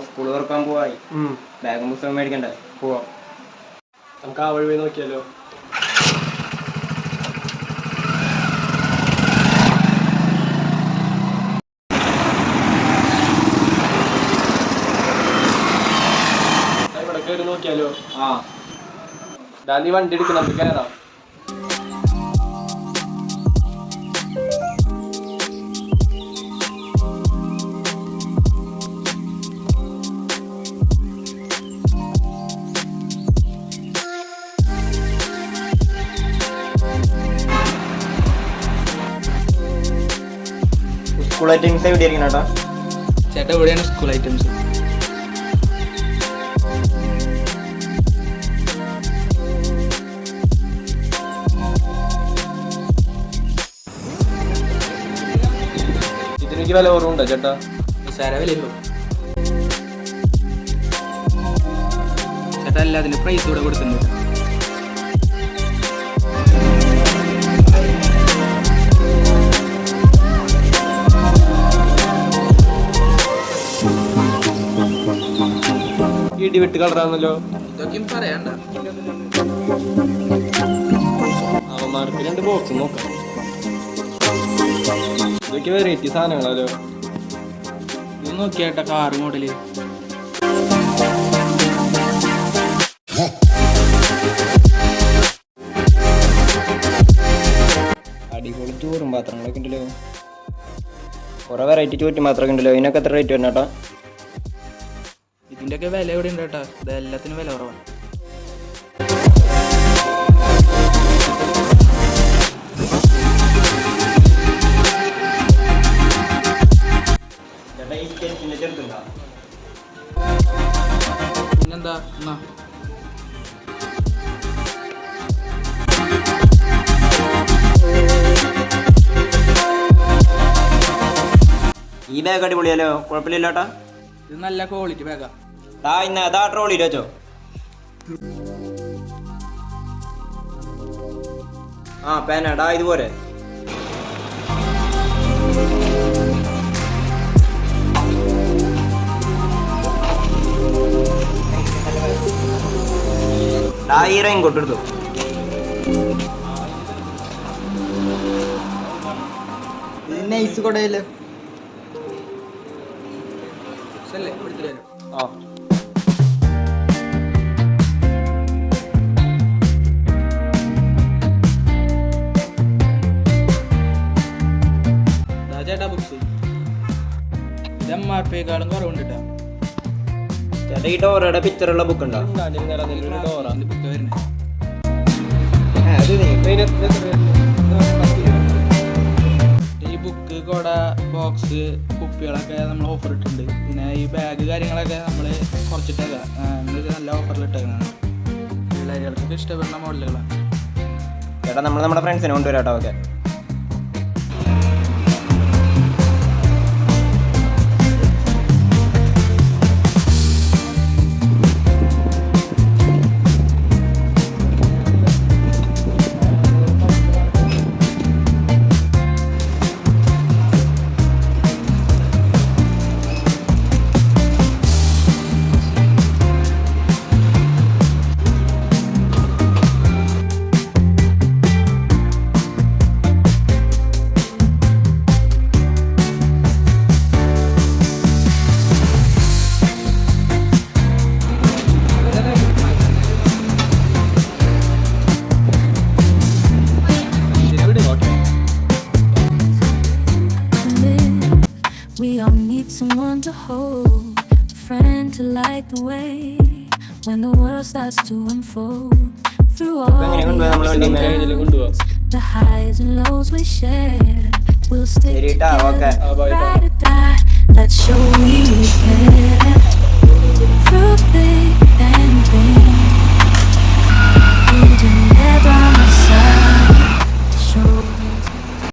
School തുറക്കാൻ പോവായി. ബാഗും പുസ്തകം മേടിക്കണ്ടേ? പോവാം. നമുക്ക് ആ വഴി നോക്കിയാലോ? ഇവിടെ കയറി നോക്കിയാലോ? നീ വണ്ടി എടുക്കണം, നമുക്ക് കയറാം. സ്കൂൾ ഐറ്റംസ് എവിടെ ഇരിക്കണം കേട്ടോ ചേട്ടാ? എവിടെയാണ് സ്കൂൾ ഐറ്റംസ്? ഇതിനെനിക്ക് വില കുറവുണ്ടോ ചേട്ടാ? വിലയുള്ളൂ ചേട്ടാ. എല്ലാത്തിനും പ്രൈസ് കൂടെ കൊടുക്കുന്നുണ്ട്. ഇടി വിട്ട് കളറാന്നല്ലോ. ഇതൊക്കെയും പറയണ്ട. അവന്മാർക്ക് 2 ബോക്സ് നോക്കാം. ഇതൊക്കെ വെറൈറ്റി സാധനങ്ങളല്ലോ. ഇത് നോക്കിയാട്ടാ കാറ് മോഡല്. അടിപൊളി ചോറും പാത്രങ്ങളൊക്കെ ഉണ്ടല്ലോ. കുറെ വെറൈറ്റി ചോറ്റും പാത്രമൊക്കെ ഉണ്ടല്ലോ. ഇതിനൊക്കെ എത്ര റേറ്റ് വരണേട്ടാ? ഇതിൻ്റെയൊക്കെ വില എവിടെ ഉണ്ട് കേട്ടാ? ഇത് എല്ലാത്തിനും വില കുറവാണ്. പിന്നെന്താ എന്നാ ഈ ബാഗ് അടിപൊളിയല്ലോ, കുഴപ്പമില്ലല്ലോട്ടാ. ഇത് നല്ല ക്വാളിറ്റി ബാഗാ. ഇന്ന് അതാ ട്രോളിയിൽ വെച്ചോ. പേനാടാ ഇതുപോലെ. ഈ റെയിൻ കോട്ട് എടുത്തു. ഇത് നൈസ് കൊടയല്ലേ? ചേട്ടാ ബുക്സ് ഇത് MRP-യേക്കാളും കുറവുണ്ട് കേട്ടോ. ചേട്ടാ ഈ ഡോറയുടെ പിക്ചറുള്ള ബുക്ക് ഉണ്ടോ? ബുക്ക് വരുന്നത് ഈ ബുക്ക്, കൊട, ബോക്സ്, കുപ്പികളൊക്കെ നമ്മൾ ഓഫർ ഇട്ടിട്ടുണ്ട്. പിന്നെ ഈ ബാഗ് കാര്യങ്ങളൊക്കെ നമ്മൾ കുറച്ചിട്ടേക്കാം. നല്ല ഓഫറിൽ ഇട്ടേക്കുന്നതാണ്. പിള്ളേരുകൾക്കൊക്കെ ഇഷ്ടപ്പെടുന്ന മോഡലുകളാണ്. ചേട്ടാ നമ്മൾ നമ്മുടെ ഫ്രണ്ട്സിനെ കൊണ്ടുവരാം കേട്ടോ. Okay. We all need someone to hold, a friend to light the way when the world starts to unfold. Through all the highs and lows we share, we'll stick together, ride or die. Let's show we care. Through this